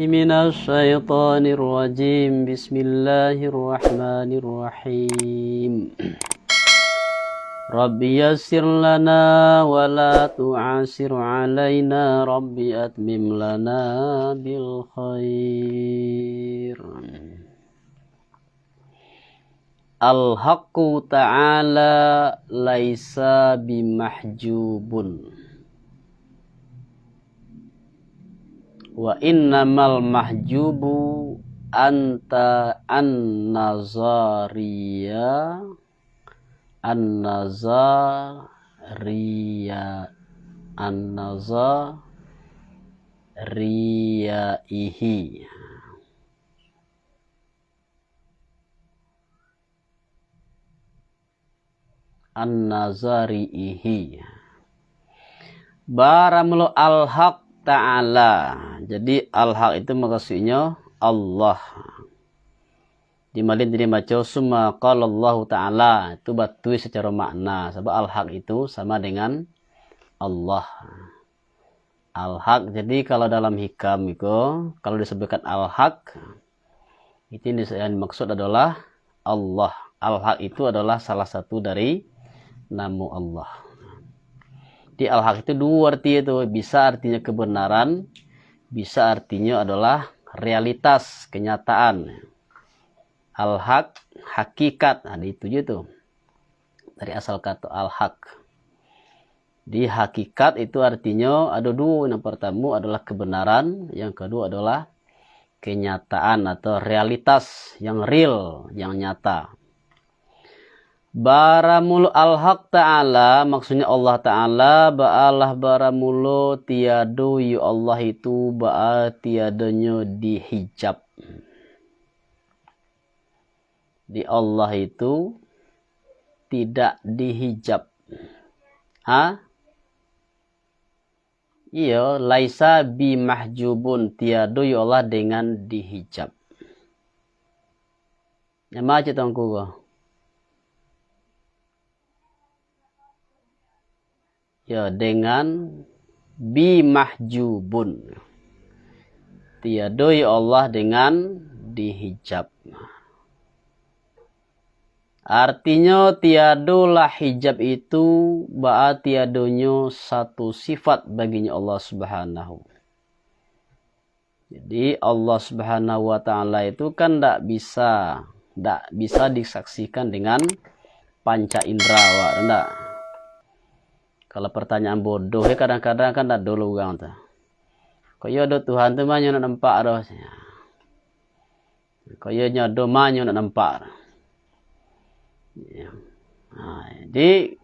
من الشيطان الرجيم بسم الله الرحمن الرحيم رب يسر لنا ولا تعسر علينا رب أتمم لنا بالخير Al-haqqu ta'ala laisa bimahjubun wa innamal mahjubu anta an-nazariya an-nazariyaihi an-nazarihi baramul al-haq ta'ala. Jadi al-haq itu maksudnya Allah. Dimalin jadi baca summa qala Allah ta'ala, itu batui secara makna sebab al-haq itu sama dengan Allah. Al-haq, jadi kalau dalam hikam itu kalau disebutkan al-haq itu yang dimaksud adalah Allah. Al-haq itu adalah salah satu dari nama Allah. Di al-haq itu dua arti itu, bisa artinya kebenaran, bisa artinya adalah realitas, kenyataan. Al-haq, hakikat, nah itu gitu. Dari asal kata al-haq. Di hakikat itu artinya ada dua, yang pertama adalah kebenaran, yang kedua adalah kenyataan atau realitas yang real, yang nyata. Baramul al-haq ta'ala, maksudnya Allah ta'ala, ba'alah baramulu tiadu yu Allah itu ba'a tiadanya dihijab. Di Allah itu tidak dihijab. Iya, laisa bimahjubun, tiadu yu Allah dengan dihijab. Ya macam tangku gua. Ya, dengan bimahjubun. Tiadoi Allah dengan dihijab. Artinya tiadolah hijab itu ba'a tiadonya satu sifat baginya Allah Subhanahu. Jadi Allah Subhanahu wa ta'ala itu kan tidak bisa disaksikan dengan panca indera, enggak. Kalau pertanyaan bodoh ya kadang-kadang kan tak dulu gang tuh. Kaya ada Tuhan tu mana nak nampak dah. Kaya nyodo mana nak nampak. Ya. Jadi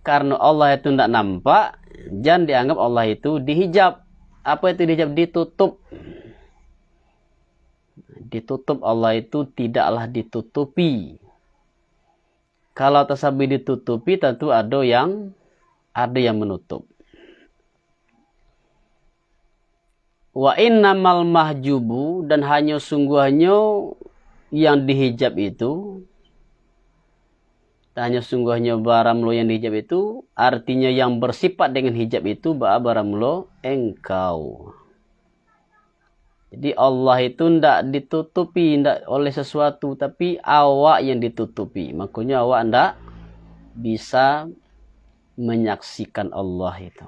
karena Allah itu tidak nampak, jangan dianggap Allah itu dihijab. Apa itu dihijab? Ditutup. Ditutup, Allah itu tidaklah ditutupi. Kalau tersebut ditutupi tentu ada yang menutup. Wa innamal mahjubu, dan hanya sungguhnya yang dihijab itu, hanya sungguhnya baramlo yang dihijab itu, artinya yang bersifat dengan hijab itu baramlo engkau. Jadi Allah itu tidak ditutupi oleh sesuatu, tapi awak yang ditutupi. Makanya awak tidak bisa menyaksikan Allah itu.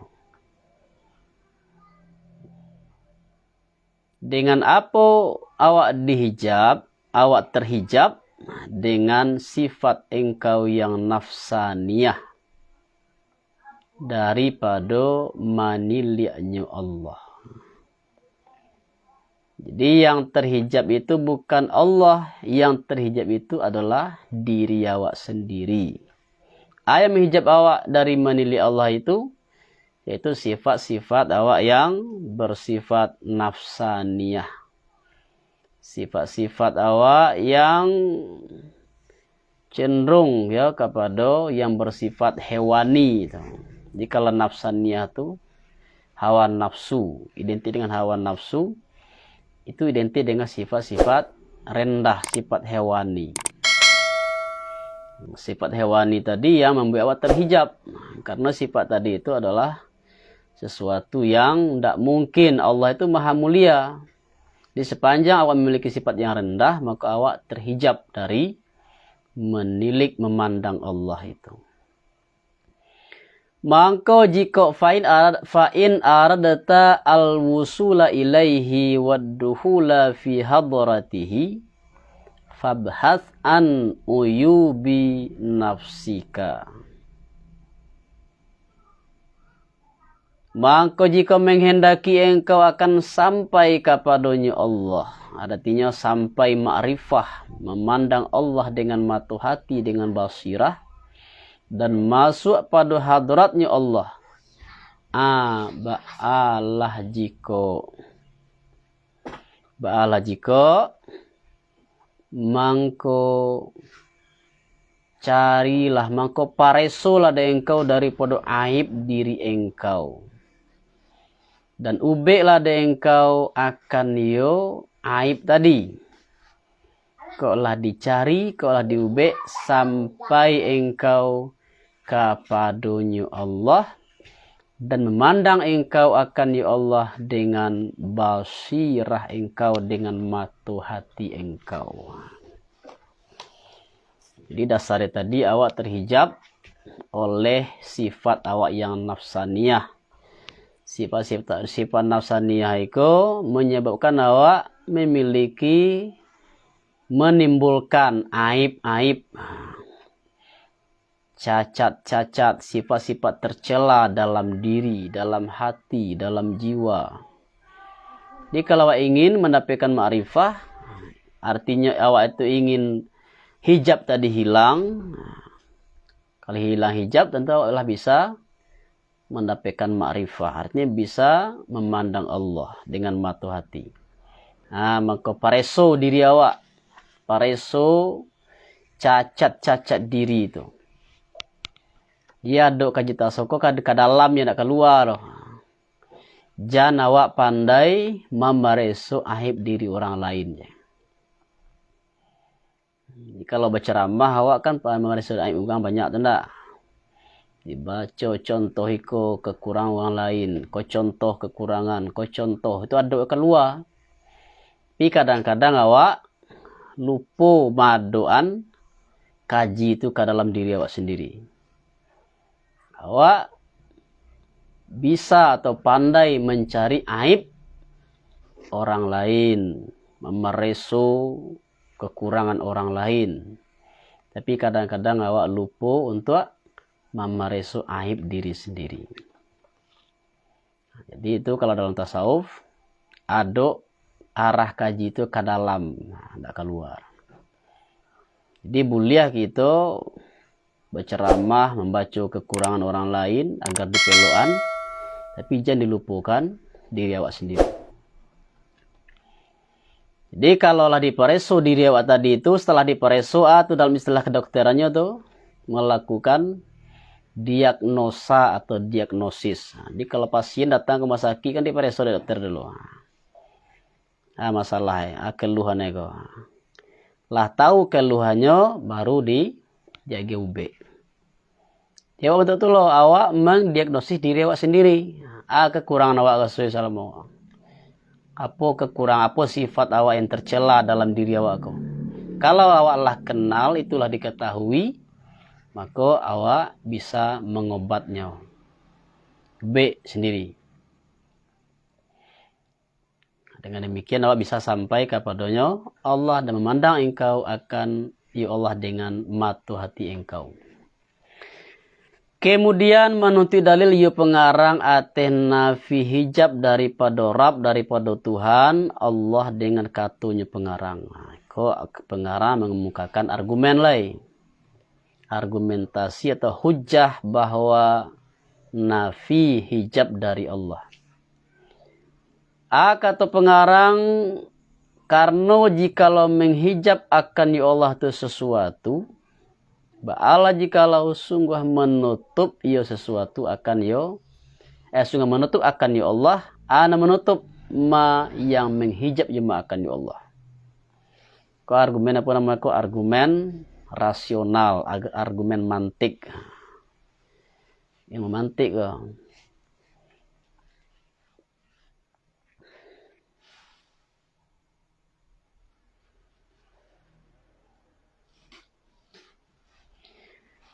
Dengan apa awak dihijab, awak terhijab? Dengan sifat engkau yang nafsaniyah, daripada manilianya Allah. Jadi yang terhijab itu bukan Allah, yang terhijab itu adalah diri awak sendiri. Yang menghijab awak dari menilai Allah itu, yaitu sifat-sifat awak yang bersifat nafsaniyah. Sifat-sifat awak yang cenderung ya kepada yang bersifat hewani. Jadi kalau nafsaniyah itu hawa nafsu, identik dengan hawa nafsu, itu identik dengan sifat-sifat rendah, sifat hewani. Sifat hewani tadi yang membuat awak terhijab. Karena sifat tadi itu adalah sesuatu yang tidak mungkin. Allah itu maha mulia. Di sepanjang awak memiliki sifat yang rendah, maka awak terhijab dari menilik memandang Allah itu. Maka jika fa'in aradata al-wusula ilaihi wad-duhula fi hadratihi fabhath an uyubi nafsika. Maka jika menghendaki engkau akan sampai kepadanya Allah, artinya sampai ma'rifah, memandang Allah dengan mata hati, dengan basirah, dan masuk pada hadratnya Allah. Ba'alah jika mangko carilah, mangko paresolah engkau daripada aib diri engkau. Dan ubeklah engkau akan yo aib tadi. Koklah dicari, koklah diubek sampai engkau kepadanya Allah dan memandang engkau akan ya Allah dengan basirah engkau, dengan mata hati engkau. Jadi dasarnya tadi awak terhijab oleh sifat awak yang nafsaniyah. Sifat nafsaniyah itu menyebabkan awak menimbulkan aib-aib, cacat-cacat, sifat-sifat tercela dalam diri, dalam hati, dalam jiwa. Jadi kalau awak ingin mendapatkan ma'rifah, artinya awak itu ingin hijab tadi hilang. Kalau hilang hijab, tentu awak bisa mendapatkan ma'rifah, artinya bisa memandang Allah dengan mata hati. Maka pareso diri awak, pareso cacat-cacat diri itu. Dia dok kajita soko ke dalam yang nak keluar. Jangan awak pandai memareso aib diri orang lain. Kalau berceramah awak kan memareso aib orang banyak tu ndak. Dibaca contoh iko kekurangan orang lain, kau contoh kekurangan, kau contoh itu ada keluar. Tapi kadang-kadang awak lupa madoan kaji itu ke dalam diri awak sendiri. Awak bisa atau pandai mencari aib orang lain, memereso kekurangan orang lain. Tapi kadang-kadang awak lupa untuk memereso aib diri sendiri. Jadi itu kalau dalam tasawuf, ada arah kaji itu ke dalam, tidak keluar. Jadi boleh kita berceramah, membaca kekurangan orang lain agar dipeloan, tapi jangan dilupakan diri awak sendiri. Jadi kalaulah dipereso diri awak tadi itu, setelah dipereso atau dalam istilah kedokterannya itu melakukan diagnosa atau diagnosis. Jadi kalau pasien datang ke rumah sakit kan dipereso oleh dokter dulu. Masalah keluhannya kok. Lah tahu keluhannya baru dijaga UB. Ya betul loh, awak mendiagnosis diri awak sendiri. Kekurangan awak sesuai salamu. Apa kekurangan, apa sifat awak yang tercela dalam diri awak kok. Kalau awak lah kenal, itulah diketahui, maka awak bisa mengobatnya. B sendiri. Dengan demikian awak bisa sampai kepadanya Allah dan memandang engkau akan ya Allah dengan mata hati engkau. Kemudian menuntut dalil ya pengarang atena fi hijab daripada Rab, daripada Tuhan Allah dengan katunya pengarang. Kok pengarang mengemukakan argumen lain. Argumentasi atau hujah bahwa nafi hijab dari Allah. Kata pengarang, karena jikalau menghijab akan ya Allah itu sesuatu, ba'ala jikalau sungguh menutup ya sesuatu akan ya, sungguh menutup akan ya Allah, ana menutup ma yang menghijab ya ma akan ya Allah. Kau argumen apa namanya? Kau argumen rasional, argumen mantik. Yang memantik kau.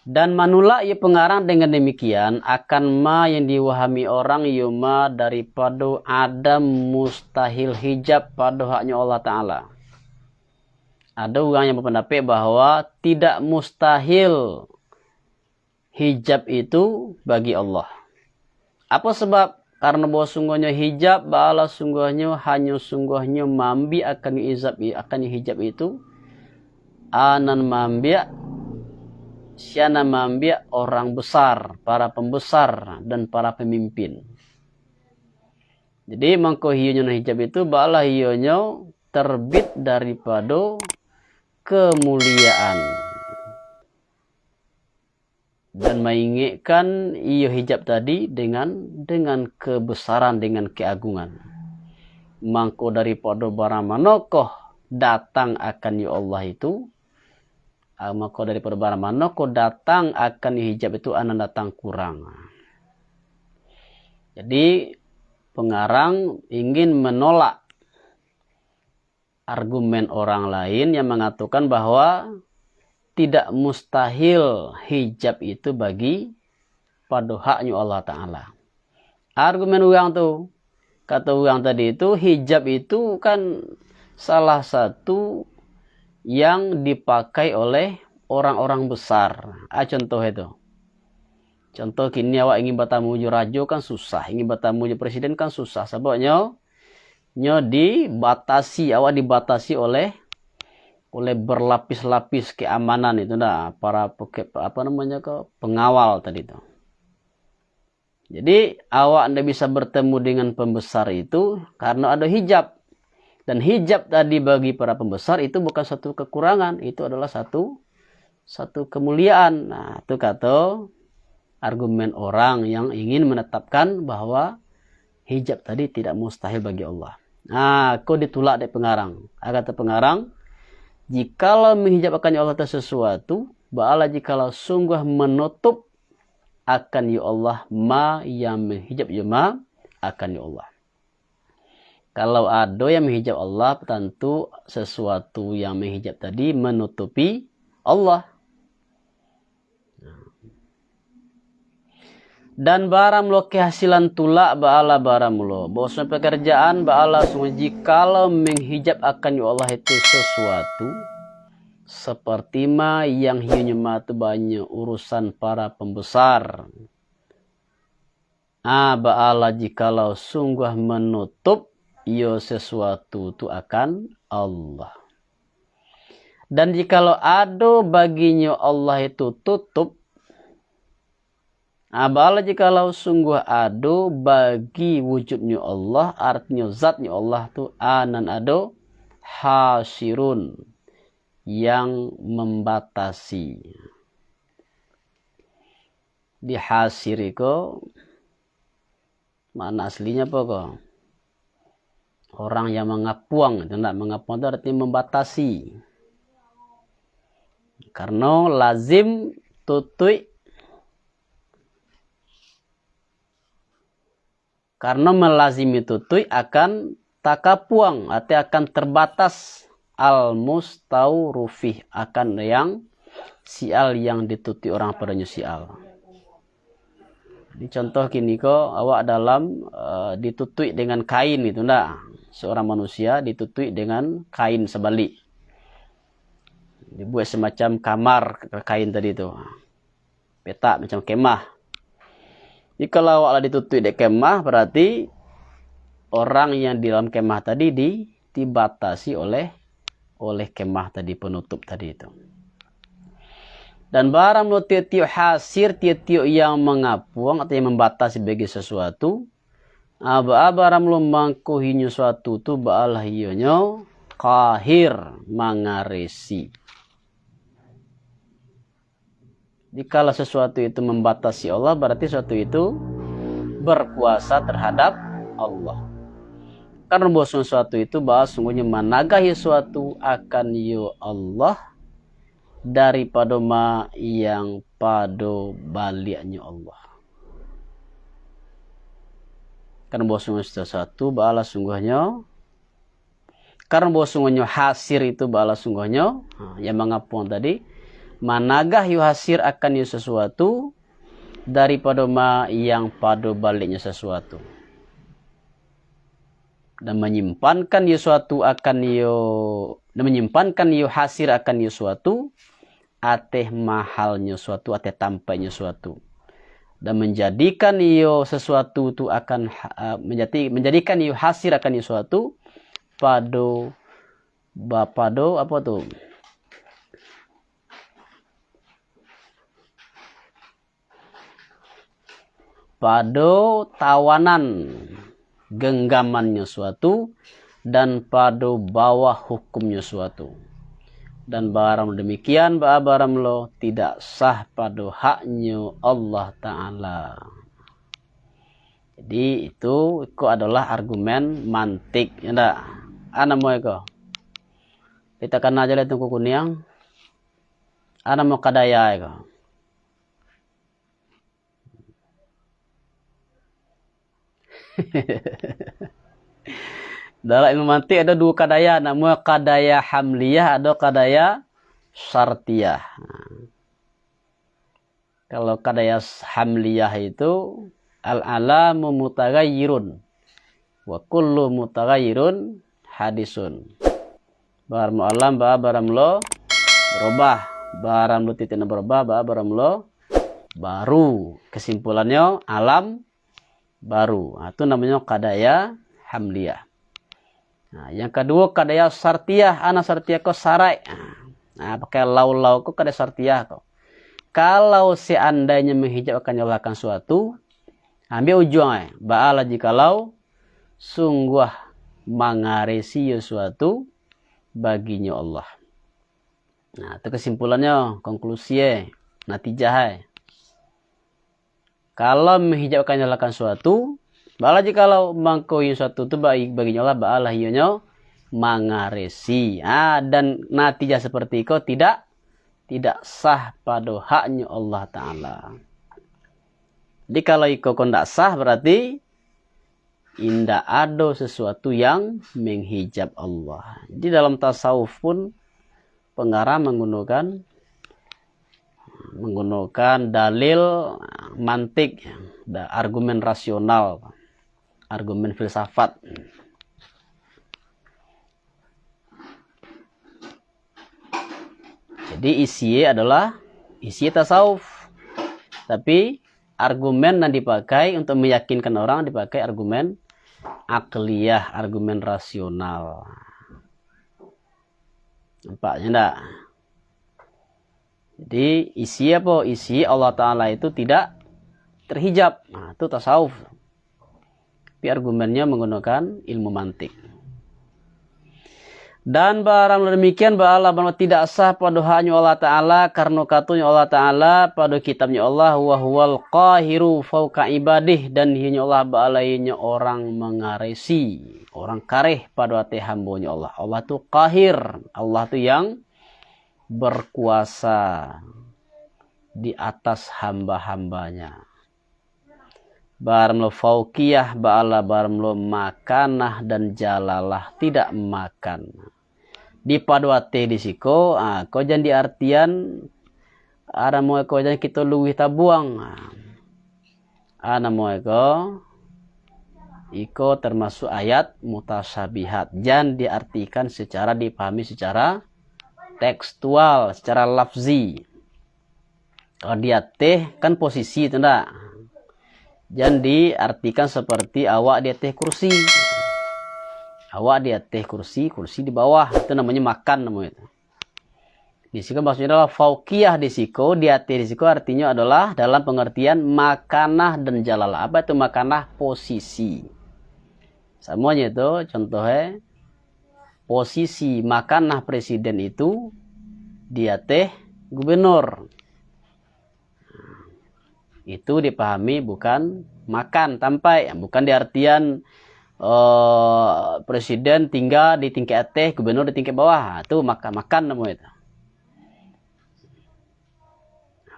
Dan manula ia pengarang dengan demikian akan ma yang diwahami orang yuma daripada ada mustahil hijab pada haknya Allah Ta'ala. Ada orang yang berpendapat bahwa tidak mustahil hijab itu bagi Allah. Apa sebab? Karena bahwa sungguhnya hijab bala sungguhnya hanya sungguhnya mambi akan hijab itu anan mambi siana mambia orang besar, para pembesar dan para pemimpin. Jadi mangko hiyonyo hijab itu bala hiyonyo terbit daripada kemuliaan. Dan mengingatkan iyo hijab tadi dengan kebesaran, dengan keagungan. Mangko daripada barang manokoh datang akan ya Allah itu, maka daripada barang mana kau datang akan hijab itu anak datang kurang. Jadi pengarang ingin menolak argumen orang lain yang mengatakan bahwa tidak mustahil hijab itu bagi pada haknya Allah Ta'ala. Argumen orang tuh, kata orang tadi itu, hijab itu kan salah satu yang dipakai oleh orang-orang besar. Contoh itu. Contoh kini awak ingin bertamu rajo kan susah. Ingin bertamu presiden kan susah. Sebabnya awak dibatasi oleh berlapis-lapis keamanan itu dah. Para pengawal tadi itu. Jadi awak anda bisa bertemu dengan pembesar itu karena ada hijab. Dan hijab tadi bagi para pembesar itu bukan satu kekurangan, itu adalah satu kemuliaan. Nah, itu kata argumen orang yang ingin menetapkan bahwa hijab tadi tidak mustahil bagi Allah. Nah, kau ditolak dari pengarang. Kata pengarang, jikalau menghijabkan ya Allah sesuatu, ba'ala jikalau sungguh menutup akan ya Allah ma yang menghijab ya ma akan ya Allah. Kalau ada yang menghijab Allah, tentu sesuatu yang menghijab tadi menutupi Allah. Dan barang lo kehasilan tulak ba'ala barang lo. Bahwa pekerjaan ba'ala semua jikalau menghijab akan ya Allah itu sesuatu. Seperti ma yang hiunya matu banyak urusan para pembesar. Ba'ala jikalau sungguh menutup iyo sesuatu itu akan Allah. Dan jikalau ada baginya Allah itu tutup, bala jikalau sungguh ada bagi wujudnya Allah, artinya zatnya Allah itu anan ada hasirun yang membatasi. Di hasiriko mana aslinya apa kok? Orang yang mengapuang, itu enggak mengapuang itu artinya membatasi. Karena lazim tutui, karena melazimi tutui akan takapuang, artinya akan terbatas al-mustawrufih, akan yang sial yang dituti orang padanya sial. Di contoh kini kok awak dalam ditutui dengan kain itu enggak. Seorang manusia ditutui dengan kain sebalik. Dibuat semacam kamar kain tadi itu. Petak macam kemah. Jika awak ditutui di kemah berarti orang yang di dalam kemah tadi dibatasi oleh kemah tadi, penutup tadi itu. Dan barang lo tiap-tiap hasir, tiap-tiap yang mengapuang atau yang membatasi bagi sesuatu, barang lo mangkuhinya suatu tu ba'alah iyonyo kahir mangaresi. Jikalau sesuatu itu membatasi Allah, berarti sesuatu itu berkuasa terhadap Allah. Karena bahwa sesuatu itu bahas sungguhnya managahi sesuatu akan yo Allah daripada ma yang pada baliknya Allah. Karena bahwa sesuatu bala sungguhnya, karena bahwa sungguhnya hasir itu bala sungguhnya yang mengapuang tadi managah yuhasir akan yu sesuatu daripada ma yang pada baliknya sesuatu, dan menyimpankan yu suatu akan yu, dan menyimpankan yu hasir akan yu suatu ateh mahalnya suatu, ateh tampainya suatu, dan menjadikan yu sesuatu itu akan menjadikan yu hasir akan yu suatu pada apa tuh, pada tawanan genggamannya suatu dan pada bawah hukumnya suatu, dan barang demikian barang lo tidak sah pada haknya Allah Ta'ala. Jadi itu adalah argumen mantik, ya enggak? Ana mau iko kita kan aja lihat kuku kuniang, ana mau kadaya iko. Dalam ilmu mantik ada dua kadaya, namanya kadaya hamliyah, ada kadaya syartiyah. Kalau kadaya hamliyah itu al-alamu mutaghayyirun wa kullu mutaghayyirun hadisun. Barang alam barang lo berubah, barang lo tidak berubah, barang lo baru. Kesimpulannya alam baru. Nah, itu namanya kadaya hamliyah. Nah, yang kedua kadaya syartiyah, ana syartiyah ko sarai. Nah, pakai lau ko kadaya syartiyah ko. Kalau seandainya menghijab akan nyalakan suatu, ambil ujungnya ba'ala jikalau sungguh mengaresi suatu baginya Allah. Nah, itu kesimpulannya, konklusinya, natijahnya. Kalau menghijab akan nyalakan suatu, ba'ala jikalau mangkoi suatu itu baginya Allah, ba'ala hiyonyo mengaresi. Dan natijah seperti itu tidak sah pada haknya Allah Ta'ala. Jadi kalau itu tidak sah berarti tidak ada sesuatu yang menghijab Allah. Jadi dalam tasawuf pun pengarang menggunakan dalil mantik, argumen rasional, argumen filsafat. Jadi isi adalah isi tasawuf, tapi argumen yang dipakai untuk meyakinkan orang dipakai argumen akliyah, argumen rasional. Nampaknya enggak? Jadi isi apa? Isi Allah Ta'ala itu tidak terhijab. Nah, itu tasawuf. Tapi argumennya menggunakan ilmu mantik. Dan barang demikian ba'ala tidak sah pada haknya Allah Ta'ala karena katunya Allah Ta'ala pada kitabnya Allah wa huwal qahiru fauqa ibadih, dan hianya Allah ba'alainya orang mengaresi, orang kareh pada hati hambanya Allah. Allah itu qahir, Allah itu yang berkuasa di atas hamba-hambanya. Baramlo fauqiyah ba'ala baramlo makanah dan jalalah tidak makan. Di paduate di siko, kau jangan diartian ada mau kau jangan kita luwih tabuang. Ana mau iko termasuk ayat mutasabihat. Jangan diartikan secara dipahami secara tekstual, secara lafzi. Kalau dia teh kan posisi itu enggak. Jangan diartikan seperti awak di atas kursi. Awak di atas kursi, kursi di bawah. Itu namanya makan namanya. Di situ maksudnya adalah fauqiyah di situ, di atas di situ artinya adalah dalam pengertian makanah dan jalalah. Apa itu makanah? Posisi. Semuanya itu contohnya posisi makanah presiden itu di atas gubernur. Itu dipahami bukan makan tampai, bukan di artian presiden tinggal di tingkat atas, gubernur di tingkat bawah. Itu makan namanya itu.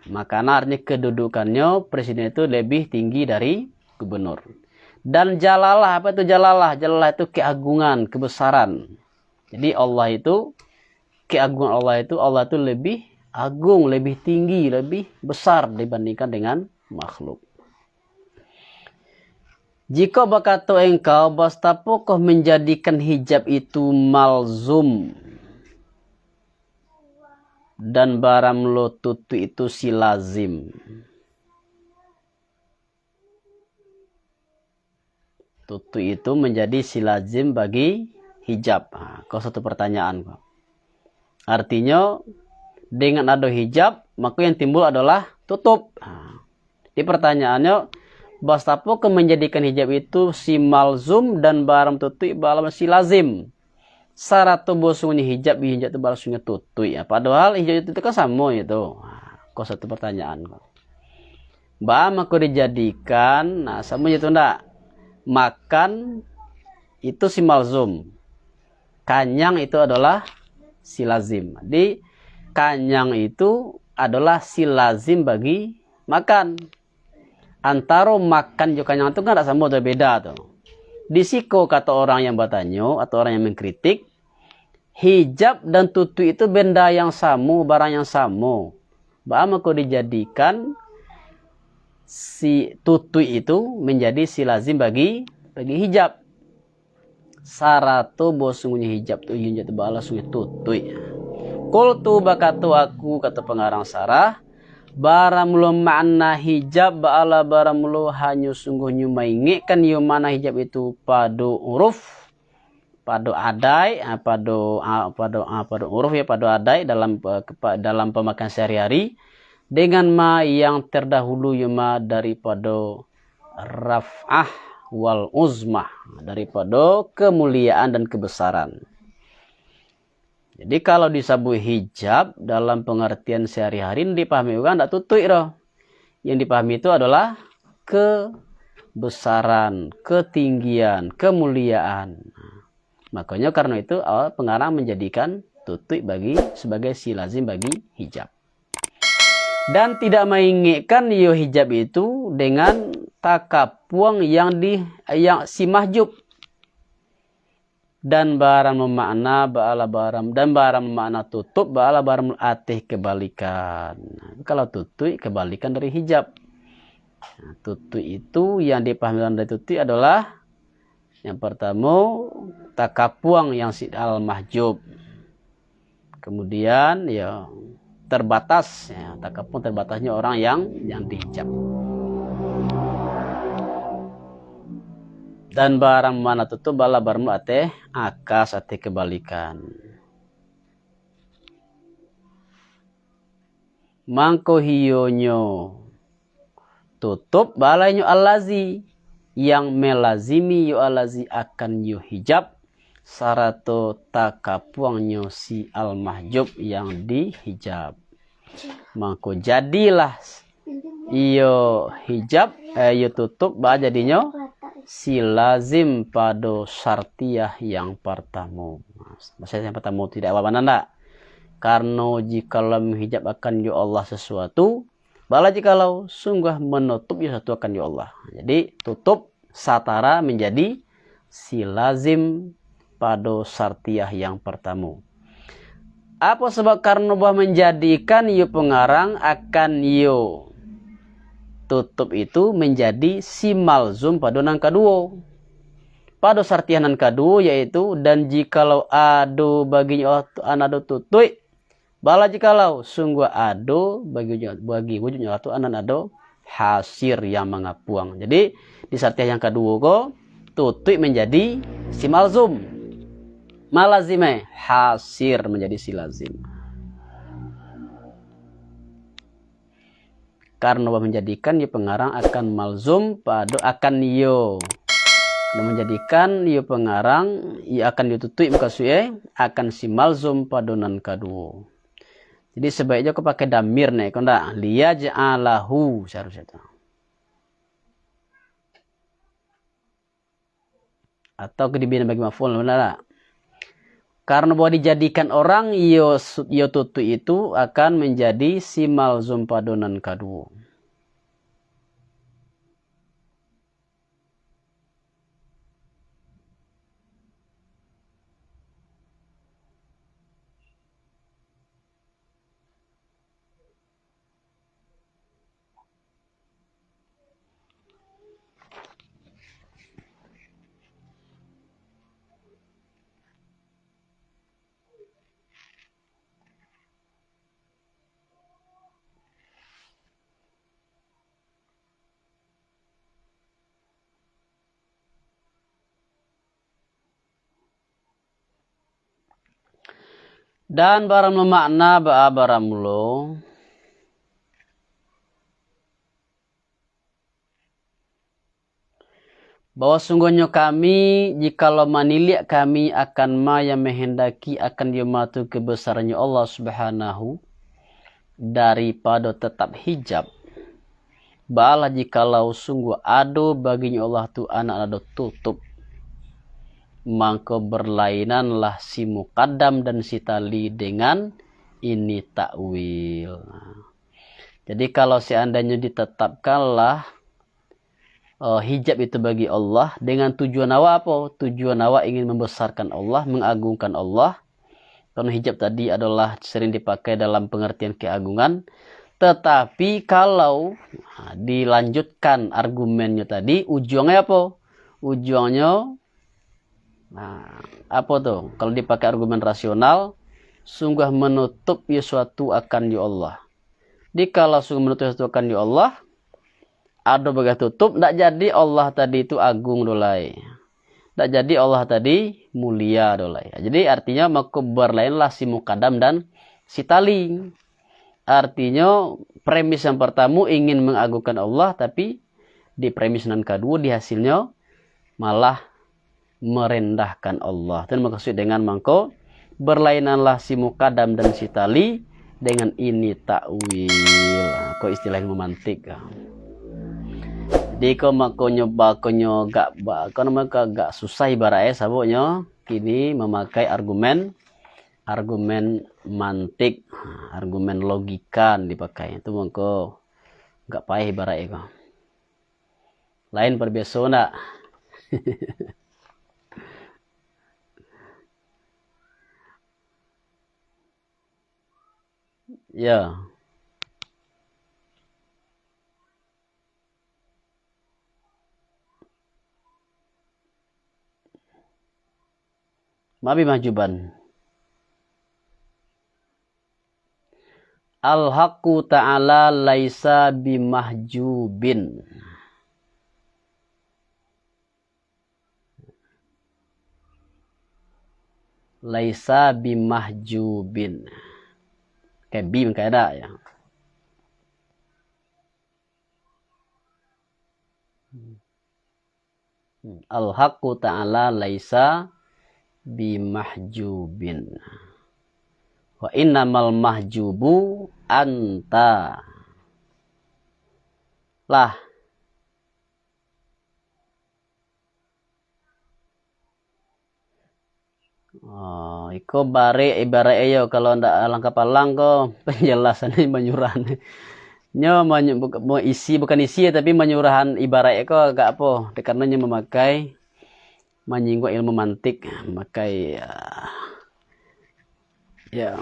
Makanan artinya kedudukannya presiden itu lebih tinggi dari gubernur. Dan jalalah, apa itu jalalah? Jalalah itu keagungan, kebesaran. Jadi Allah itu, keagungan Allah itu lebih agung, lebih tinggi, lebih besar dibandingkan dengan makhluk. Jika bakato engkau bastapokoh menjadikan hijab itu malzum dan baram lo tutu itu si lazim. Tutu itu menjadi si lazim bagi hijab. Kau satu pertanyaan. Artinya dengan ada hijab maka yang timbul adalah tutup. Di pertanyaannya, bastapo ke menjadikan hijab itu si malzum dan baram tutui balam si lazim. Sarato bosunnya hijab itu balasunya tutui. Padahal hijab itu kan sama itu. Kok satu pertanyaan. Ba maka dijadikan, sama itu ndak. Makan itu si malzum. Kanyang itu adalah si lazim. Di kanyang itu adalah si lazim bagi makan. Antara makan juga kanyang itu kan tidak sama, beda tuh. Disiko kata orang yang bertanya atau orang yang mengkritik, hijab dan tutu itu benda yang sama, barang yang sama. Bahwa kau dijadikan si tutu itu menjadi si lazim bagi hijab. Sarato bosungunya hijab tu hijab tu balas sungai tutui. Kul tu bakatu aku kata pengarang sarah. Baramulu makna hijab ba'ala baramulu hanya sungguhnya maingikan yo mana hijab itu pada huruf, pada adai, pada huruf ya, pada adai dalam pemakaian sehari-hari dengan ma yang terdahulu yo ma daripada raf'ah wal uzmah, daripada kemuliaan dan kebesaran. Jadi kalau disebut hijab dalam pengertian sehari-hari dipahami kan tidak tutui roh. Yang dipahami itu adalah kebesaran, ketinggian, kemuliaan. Makanya karena itu pengarang menjadikan tutui sebagai si lazim bagi hijab. Dan tidak menginginkan yo hijab itu dengan takapuang yang si mahjub. Dan barang memakna ba'ala baram dan barang memakna tutup ba'ala baram atih kebalikan. Kalau tutui kebalikan dari hijab. Tutui itu yang dipahami dari tutui adalah yang pertama takapuang yang si al mahjub. Kemudian ya terbatas, ya, takapuang terbatasnya orang yang dihijab. Dan barang mana tutup bala barmu ate akas ate kebalikan. Mangko hiyonyo tutup balanyo alazi yang melazimi yo alazi akan yo hijab sarato takapuangnya si al mahjub yang dihijab. Mangko jadilah iyo hijab iyo tutup ba jadinya si lazim pada syartiyah yang pertama. Maksudnya yang pertama tidak apa-apa nanda. Karena jikalau menghijab akan ya Allah sesuatu, bala jikalau sungguh menutup ya sesuatu akan ya Allah. Jadi tutup satara menjadi si lazim pada syartiyah yang pertama. Apa sebab karena bahwa menjadikan yo pengarang akan yo tutup itu menjadi si malzum pada nang kedua. Pada sartianan kedua yaitu dan jikalau ado baginya anado tutui bala jikalau sungguh ado bagi wujudnya itu anan ado hasir yang mengapuang. Jadi di sartiah yang kedua kok tutui menjadi si malzum. Malazime hasir menjadi si lazim. Karena menjadikan yo pengarang akan malzum pada akan yo menjadikan yo pengarang yo akan ditutui muka suye akan si malzum pada nan kedua. Jadi sebaiknya kau pakai damir nih, kau ndak liyaj'alahu seharusnya itu. Atau kedibina bagi maf'ul benar. Karena bahwa dijadikan orang yo tutu itu akan menjadi si malzum padonan kedua. Dan barang memakna barang mulo bahwa sungguhnya kami jikalau manilik kami akan ma yang menghendaki akan yumatu kebesarannya Allah Subhanahu daripada tetap hijab. Bala jikalau sungguh ado baginya Allah tu anak ado tutup, maka berlainanlah si muqaddam dan si tali dengan ini takwil. Jadi kalau seandainya ditetapkanlah hijab itu bagi Allah dengan tujuan awak apa? Tujuan awak ingin membesarkan Allah, mengagungkan Allah. Karena hijab tadi adalah sering dipakai dalam pengertian keagungan. Tetapi kalau dilanjutkan argumennya tadi, ujungnya apa? Ujungnya, apa tuh? Kalau dipakai argumen rasional, sungguh menutup sesuatu akan ya Allah. Kalau sungguh menutup sesuatu akan ya Allah, ada bagai tutup, tidak jadi Allah tadi itu agung dolai. Tidak jadi Allah tadi mulia dolai. Jadi artinya maka berlainlah si muqaddam dan si tali. Artinya premis yang pertama ingin mengagungkan Allah, tapi di premis yang kedua di hasilnya malah merendahkan Allah. Dan maksud dengan mangko berlainanlah si muqaddam dan si tali dengan ini takwil. Kok istilah yang memantik. Jadi kau mako nyoba gak susah ibaratnya sabuknya kini memakai argumen mantik, argumen logika dipakai. Itu mengko gak payah ibaratnya kau. Lain perbiasa nak. Ya. Mabi mahjuban. Al-haqqu ta'ala laisa bimahjubin. Laisa bimahjubin. Kayak bim kayak ada ya. Al-haqqu ta'ala laisa bimahjubin. Wa innamal mahjubu anta. Lah. Oh, iko bare ibarat ayo kalau ndak langkah palang ko penjelasannya menyurahan. Nyo mau isi bukan isi tapi menyurahan ibarat eko agak apa? Karena memakai menyinggung ilmu mantik, memakai ya